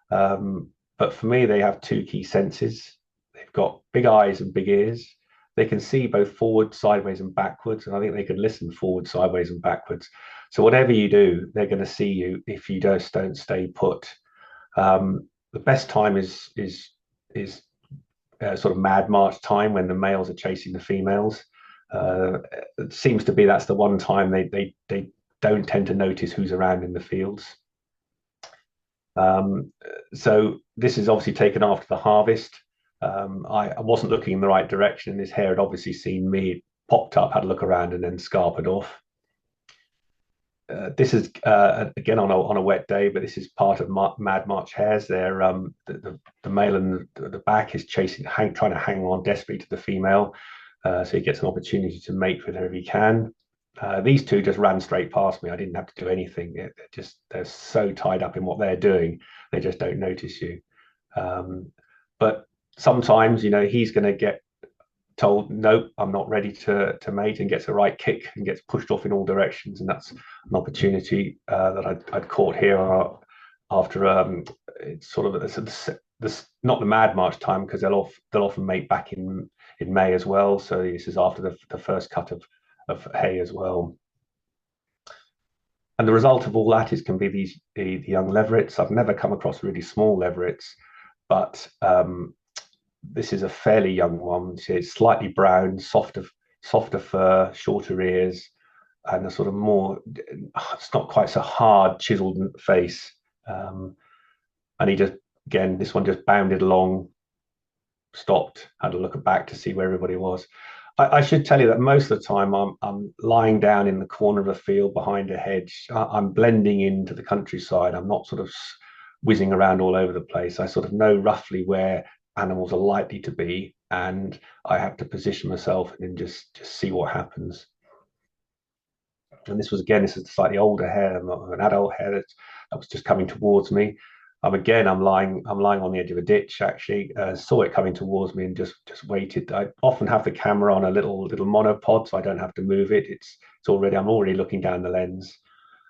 but for me, they have two key senses. They've got big eyes and big ears. They can see both forward, sideways, and backwards, and I think they can listen forward, sideways, and backwards. So whatever you do, they're going to see you if you don't stay put. The best time is sort of mad March time when the males are chasing the females. It seems to be that's the one time they don't tend to notice who's around in the fields. Um, so this is obviously taken after the harvest. I wasn't looking in the right direction. This hare had obviously seen me, popped up, had a look around, and then scarpered off. This is again on a wet day, but this is part of Mad March hares. They're the male and the back is trying to hang on desperately to the female, so he gets an opportunity to mate with her if he can. These two just ran straight past me. I didn't have to do anything. They're so tied up in what they're doing, they just don't notice you. But sometimes, he's going to get told, nope, I'm not ready to mate, and gets a right kick and gets pushed off in all directions. And that's an opportunity that I'd caught here after it's sort of this not the Mad March time, because they'll often mate back in May as well. So this is after the first cut of hay as well. And the result of all that can be the young leverets. I've never come across really small leverets, but this is a fairly young one. It's slightly brown, softer fur, shorter ears, and a sort of more, it's not quite so hard, chiseled face. And he just, again, this one just bounded along, stopped, had a look back to see where everybody was. I should tell you that most of the time I'm lying down in the corner of a field behind a hedge. I'm blending into the countryside. I'm not sort of whizzing around all over the place. I sort of know roughly where animals are likely to be, and I have to position myself and then just see what happens. And this is a slightly older hare, not an adult hare that was just coming towards me. I'm lying on the edge of a ditch. Actually, saw it coming towards me and just waited. I often have the camera on a little monopod, so I don't have to move it. I'm already looking down the lens,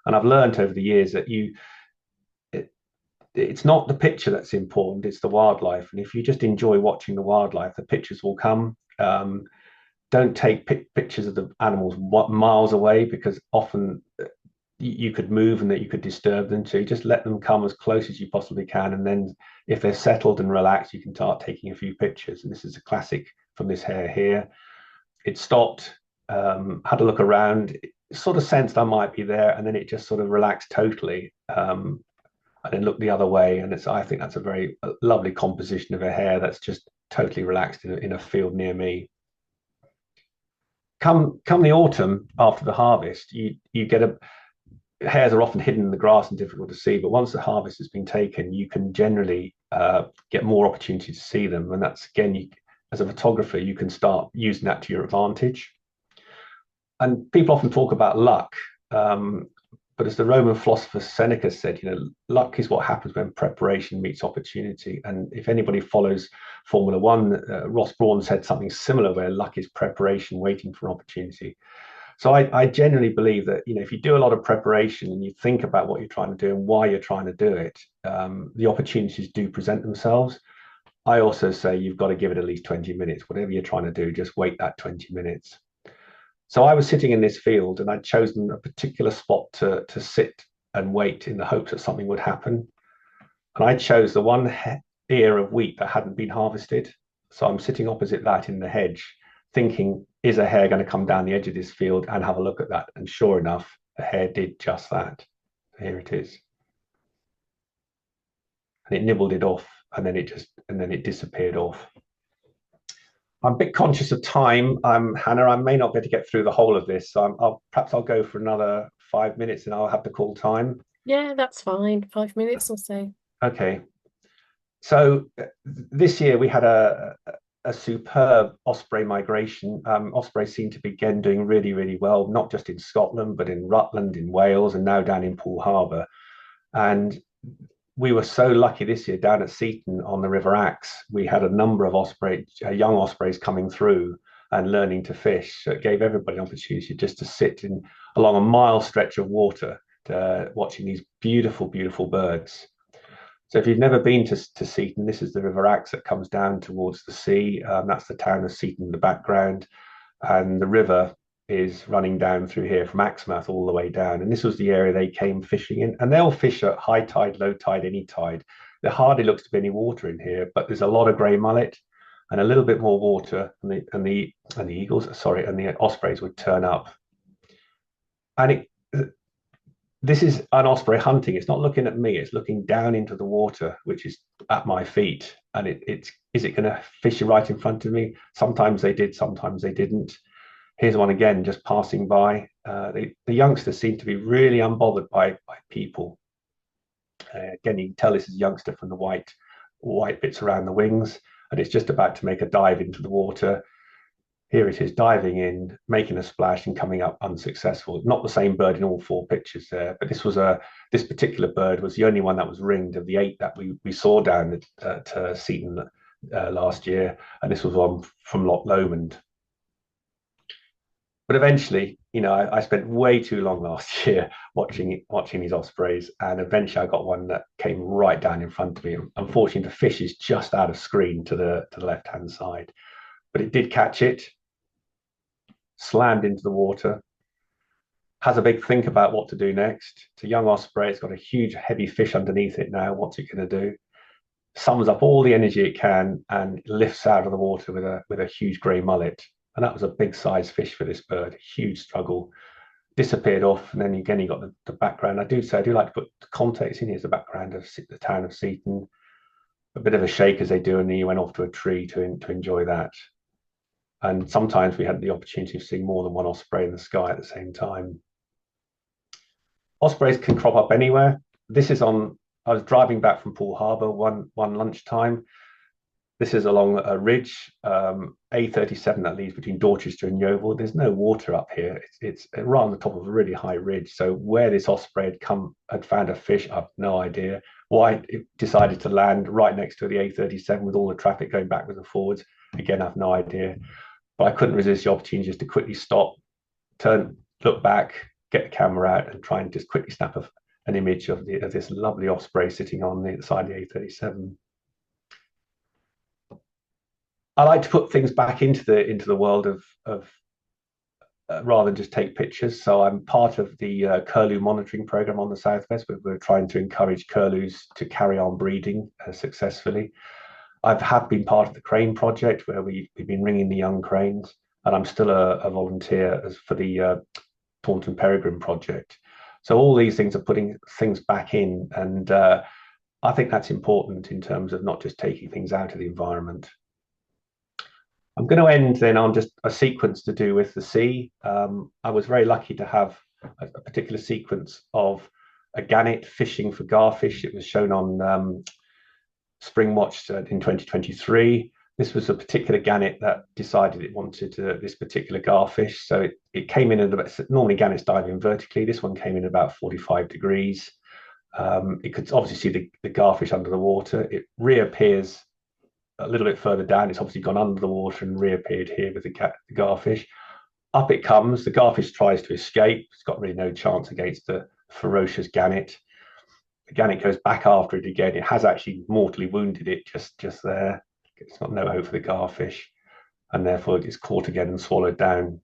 and I've learned over the years that it's not the picture that's important, it's the wildlife. And if you just enjoy watching the wildlife, the pictures will come. Don't take pictures of the animals miles away, because often you could move and that you could disturb them. So you just let them come as close as you possibly can, and then if they're settled and relaxed, you can start taking a few pictures. And this is a classic from this hare here. It stopped, had a look around, sort of sensed I might be there, and then it just sort of relaxed totally, and then looked the other way. And I think that's a very lovely composition of a hare that's just totally relaxed in a field near me. come the autumn after the harvest, you get a hares are often hidden in the grass and difficult to see, but once the harvest has been taken, you can generally get more opportunity to see them, and that's again, as a photographer, you can start using that to your advantage. And people often talk about luck, but as the Roman philosopher Seneca said, luck is what happens when preparation meets opportunity. And if anybody follows Formula One, Ross Brawn said something similar, where luck is preparation waiting for an opportunity. So I genuinely believe that if you do a lot of preparation and you think about what you're trying to do and why you're trying to do it, the opportunities do present themselves. I also say you've got to give it at least 20 minutes. Whatever you're trying to do, just wait that 20 minutes. So I was sitting in this field and I'd chosen a particular spot to sit and wait in the hopes that something would happen. And I chose the one ear of wheat that hadn't been harvested. So I'm sitting opposite that in the hedge, thinking, is a hare going to come down the edge of this field and have a look at that? And sure enough, a hare did just that. Here it is. And it nibbled it off, and then it disappeared off. I'm a bit conscious of time, Hannah. I may not be able to get through the whole of this, so perhaps I'll go for another 5 minutes, and I'll have to call time. Yeah, that's fine. 5 minutes or so. Okay. So this year we had a superb osprey migration. Ospreys seem to be again doing really, really well, not just in Scotland, but in Rutland, in Wales, and now down in Poole Harbour. And we were so lucky this year down at Seaton on the River Axe. We had a number of young ospreys coming through and learning to fish. So it gave everybody an opportunity just to sit along a mile stretch of water, watching these beautiful, beautiful birds. So if you've never been to Seaton, this is the River Axe that comes down towards the sea. That's the town of Seaton in the background. And the river is running down through here from Axmouth all the way down. And this was the area they came fishing in. And they'll fish at high tide, low tide, any tide. There hardly looks to be any water in here, but there's a lot of grey mullet and a little bit more water. And the eagles, sorry, and the ospreys would turn up. And this is an osprey hunting. It's not looking at me. It's looking down into the water, which is at my feet. And is it going to fish right in front of me? Sometimes they did, sometimes they didn't. Here's one again, just passing by. The youngsters seem to be really unbothered by people. Again, you can tell this is a youngster from the white bits around the wings, and it's just about to make a dive into the water. Here it is diving in, making a splash and coming up unsuccessful. Not the same bird in all four pictures there, but this particular bird was the only one that was ringed of the 8 that we saw down at Seaton last year, and this was one from Loch Lomond. But eventually, I spent way too long last year watching these ospreys, and eventually I got one that came right down in front of me. Unfortunately, the fish is just out of screen to the left-hand side, but it did catch it, slammed into the water, has a big think about what to do next. It's a young osprey. It's got a huge, heavy fish underneath it now. What's it going to do? Sums up all the energy it can and lifts out of the water with a huge grey mullet. And that was a big size fish for this bird. Huge struggle. Disappeared off. And then again, you got the background. I do like to put the context in. Here's the background of the town of Seaton. A bit of a shake as they do, and then he went off to a tree to enjoy that. And sometimes we had the opportunity of seeing more than one osprey in the sky at the same time. Ospreys can crop up anywhere. I was driving back from Poole Harbour one lunchtime. This is along a ridge, A37 that leads between Dorchester and Yeovil. There's no water up here. It's right on the top of a really high ridge. So where this osprey had found a fish, I've no idea. Why it decided to land right next to the A37 with all the traffic going backwards and forwards, again, I've no idea. But I couldn't resist the opportunity just to quickly stop, look back, get the camera out, and try and just quickly snap an image of this lovely osprey sitting on the side of the A37. I like to put things back into the world of rather than just take pictures. So I'm part of the curlew monitoring program on the Southwest, where we're trying to encourage curlews to carry on breeding successfully. Have been part of the crane project where we've been ringing the young cranes, and I'm still a volunteer for the Taunton Peregrine project. So all these things are putting things back in, and I think that's important in terms of not just taking things out of the environment. I'm going to end then on just a sequence to do with the sea. I was very lucky to have a particular sequence of a gannet fishing for garfish. It was shown on Spring Watch in 2023. This was a particular gannet that decided it wanted this particular garfish. So it came in at about, normally gannets dive in vertically. This one came in about 45 degrees. It could obviously see the garfish under the water. It reappears a little bit further down. It's obviously gone under the water and reappeared here with the garfish. Up it comes. The garfish tries to escape. It's got really no chance against the ferocious gannet. The gannet goes back after it again. It has actually mortally wounded it just there. It's got no hope for the garfish, and therefore it's caught again and swallowed down.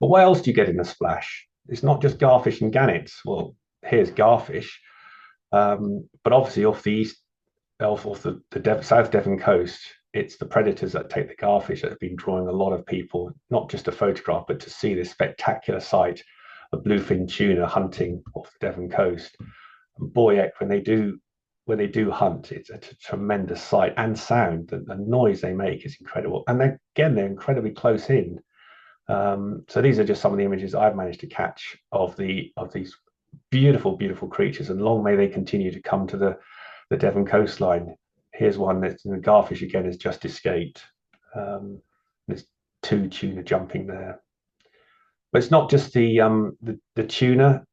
But what else do you get in a splash? It's not just garfish and gannets. Well, here's garfish, but obviously off the east, off the South Devon coast, it's the predators that take the garfish that have been drawing a lot of people, not just to photograph, but to see this spectacular sight of bluefin tuna hunting off the Devon coast. And boy, when they do hunt, it's a tremendous sight and sound. The noise they make is incredible, and they're incredibly close in. So these are just some of the images I've managed to catch of these beautiful, beautiful creatures, and long may they continue to come to the Devon coastline. Here's one that's the garfish again has just escaped. There's two tuna jumping there, but it's not just the tuna.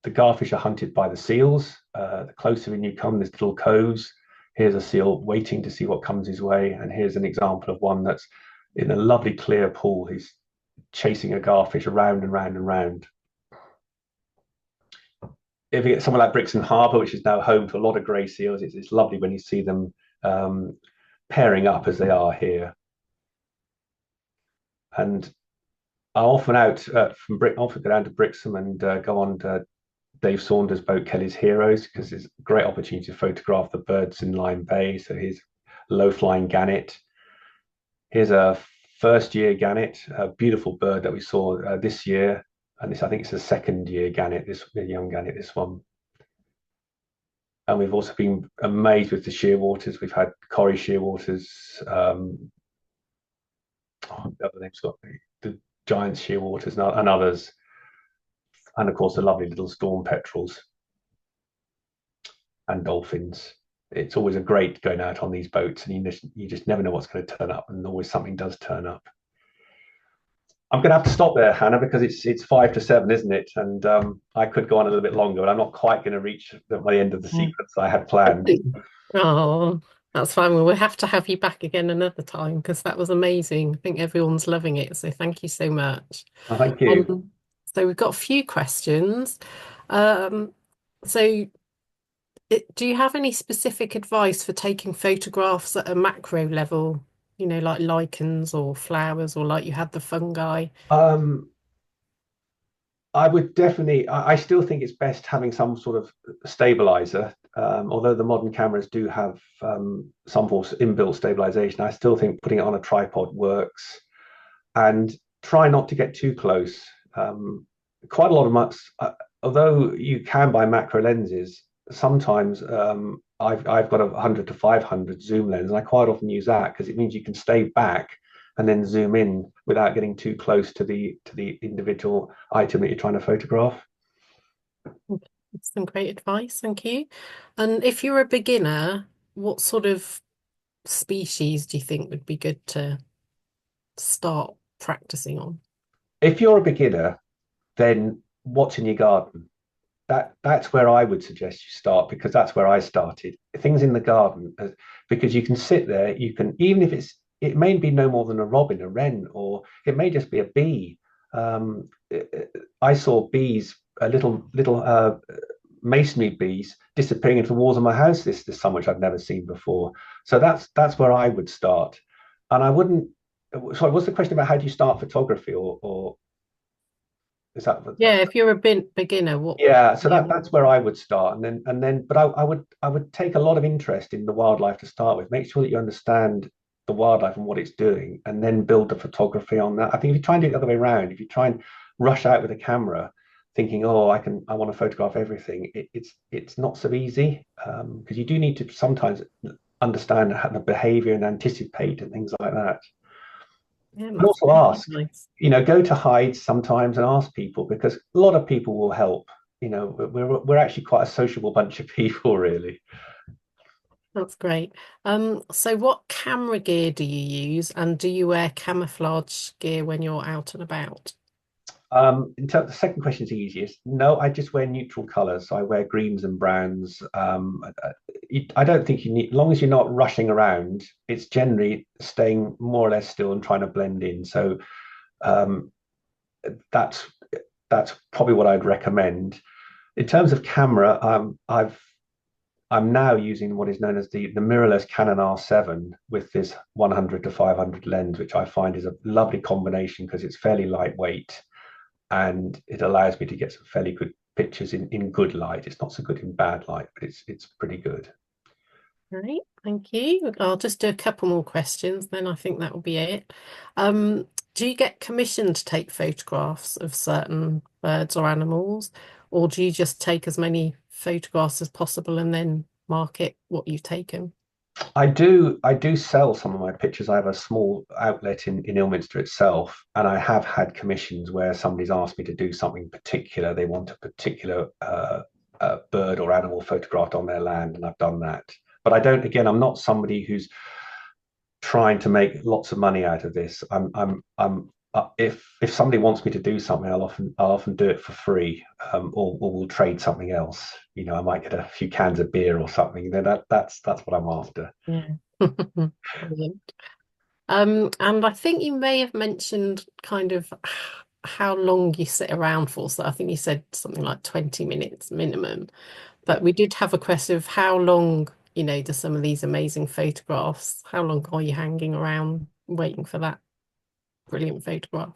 The garfish are hunted by the seals. The closer in you come, there's little coves. Here's a seal waiting to see what comes his way, and here's an example of one that's in a lovely clear pool. He's chasing a garfish around and round and round. If you get somewhere like Brixton Harbour, which is now home to a lot of grey seals, it's lovely when you see them pairing up as they are here. And I often often go down to Brixham and go on to Dave Saunders' boat Kelly's Heroes, because it's a great opportunity to photograph the birds in Lyme Bay. So here's low-flying gannet. Here's a first-year gannet, a beautiful bird that we saw this year. And this, I think it's a second-year gannet, the young gannet, this one. And we've also been amazed with the shearwaters. We've had Corrie shearwaters. The other name's got the giant shearwaters and others. And of course, the lovely little storm petrels and dolphins. It's always a great going out on these boats, and you just never know what's going to turn up, and always something does turn up. I'm going to have to stop there, Hannah, because it's 5 to 7, isn't it? And I could go on a little bit longer, but I'm not quite going to reach the end of the sequence I had planned. Oh, that's fine. Well, we'll have to have you back again another time because that was amazing. I think everyone's loving it. So thank you so much. Oh, thank you. So we've got a few questions. Um, so do you have any specific advice for taking photographs at a macro level? You know, like lichens or flowers, or like you had the fungi? Um, I would definitely. I still think it's best having some sort of stabilizer. Although the modern cameras do have some form of inbuilt stabilization, I still think putting it on a tripod works. And try not to get too close. Quite a lot of although you can buy macro lenses, sometimes I've got a 100 to 500 zoom lens, and I quite often use that because it means you can stay back and then zoom in without getting too close to the individual item that you're trying to photograph. That's some great advice, thank you. And if you're a beginner, what sort of species do you think would be good to start practicing on? If you're a beginner, then what's in your garden? That's where I would suggest you start, because that's where I started. Things in the garden, because you can sit there, you can, even if it may be no more than a robin, a wren, or it may just be a bee. Um, I saw bees, little masonry bees disappearing into the walls of my house this summer, which I've never seen before. So that's where I would start. And I wouldn't. Sorry, what's the question about how do you start photography, or is that? Yeah, if you're a beginner, what? Yeah, so Yeah. that's where I would start, but I would take a lot of interest in the wildlife to start with. Make sure that you understand the wildlife and what it's doing, and then build the photography on that. I think if you try and do it the other way around, if you try and rush out with a camera, thinking, "Oh, I want to photograph everything," it's not so easy, because you do need to sometimes understand how the behavior and anticipate and things like that. Yeah, But that's also really ask, nice. go to hides sometimes and ask people because a lot of people will help. We're actually quite a sociable bunch of people, really. That's great. So what camera gear do you use, and do you wear camouflage gear when you're out and about? In terms, the second question is easiest. No, I just wear neutral colors. So I wear greens and browns. I don't think you need, as long as you're not rushing around, it's generally staying more or less still and trying to blend in. So um, that's that's probably what I'd recommend. In terms of camera, I'm now using what is known as the mirrorless Canon R7 with this 100 to 500 lens, which I find is a lovely combination because it's fairly lightweight and it allows me to get some fairly good pictures in good light. It's not so good in bad light, but it's pretty good. Right, thank you. I'll just do a couple more questions, then I think that will be it. Do you get commissioned to take photographs of certain birds or animals, or do you just take as many photographs as possible and then market what you've taken? I do sell some of my pictures. I have a small outlet in Ilminster itself, and I have had commissions where somebody's asked me to do something particular. They want a particular bird or animal photographed on their land, and I've done that. But I don't. Again, I'm not somebody who's trying to make lots of money out of this. I'm if somebody wants me to do something, I'll often do it for free, or we'll trade something else. I might get a few cans of beer or something. Then that's what I'm after. Yeah. Brilliant. And I think you may have mentioned kind of how long you sit around for. So I think you said something like 20 minutes minimum. Yeah. But we did have a question of how long, do some of these amazing photographs, how long are you hanging around waiting for that brilliant photograph?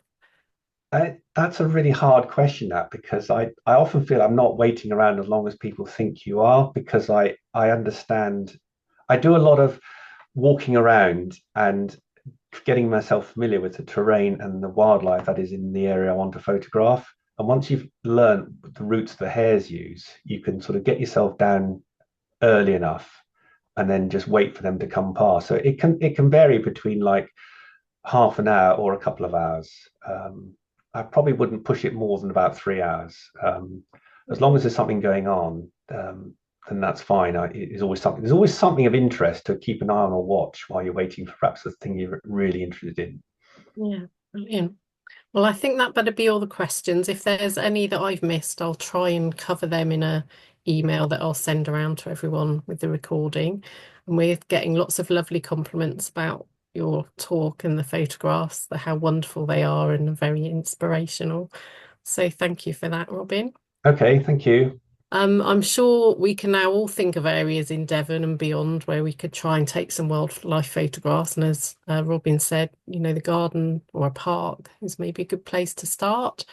That's a really hard question, that, because I often feel I'm not waiting around as long as people think you are, because I understand. I do a lot of walking around and getting myself familiar with the terrain and the wildlife that is in the area I want to photograph. And once you've learned the routes the hares use, you can sort of get yourself down early enough and then just wait for them to come past. So it can vary between like half an hour or a couple of hours. I probably wouldn't push it more than about 3 hours. As long as there's something going on, then that's fine. There's always something of interest to keep an eye on or watch while you're waiting for perhaps the thing you're really interested in. Yeah, brilliant. Well, I think that better be all the questions. If there's any that I've missed, I'll try and cover them in a email that I'll send around to everyone with the recording. And we're getting lots of lovely compliments about your talk and the photographs, how wonderful they are and very inspirational. So thank you for that, Robin. Okay, thank you. I'm sure we can now all think of areas in Devon and beyond where we could try and take some wildlife photographs. And as Robin said, the garden or a park is maybe a good place to start.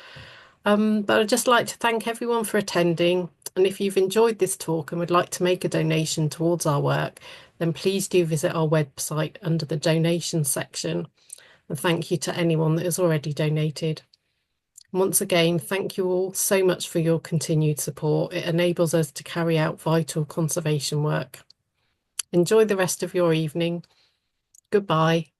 But I'd just like to thank everyone for attending. And if you've enjoyed this talk and would like to make a donation towards our work, then please do visit our website under the donation section. And thank you to anyone that has already donated. Once again, thank you all so much for your continued support. It enables us to carry out vital conservation work. Enjoy the rest of your evening. Goodbye.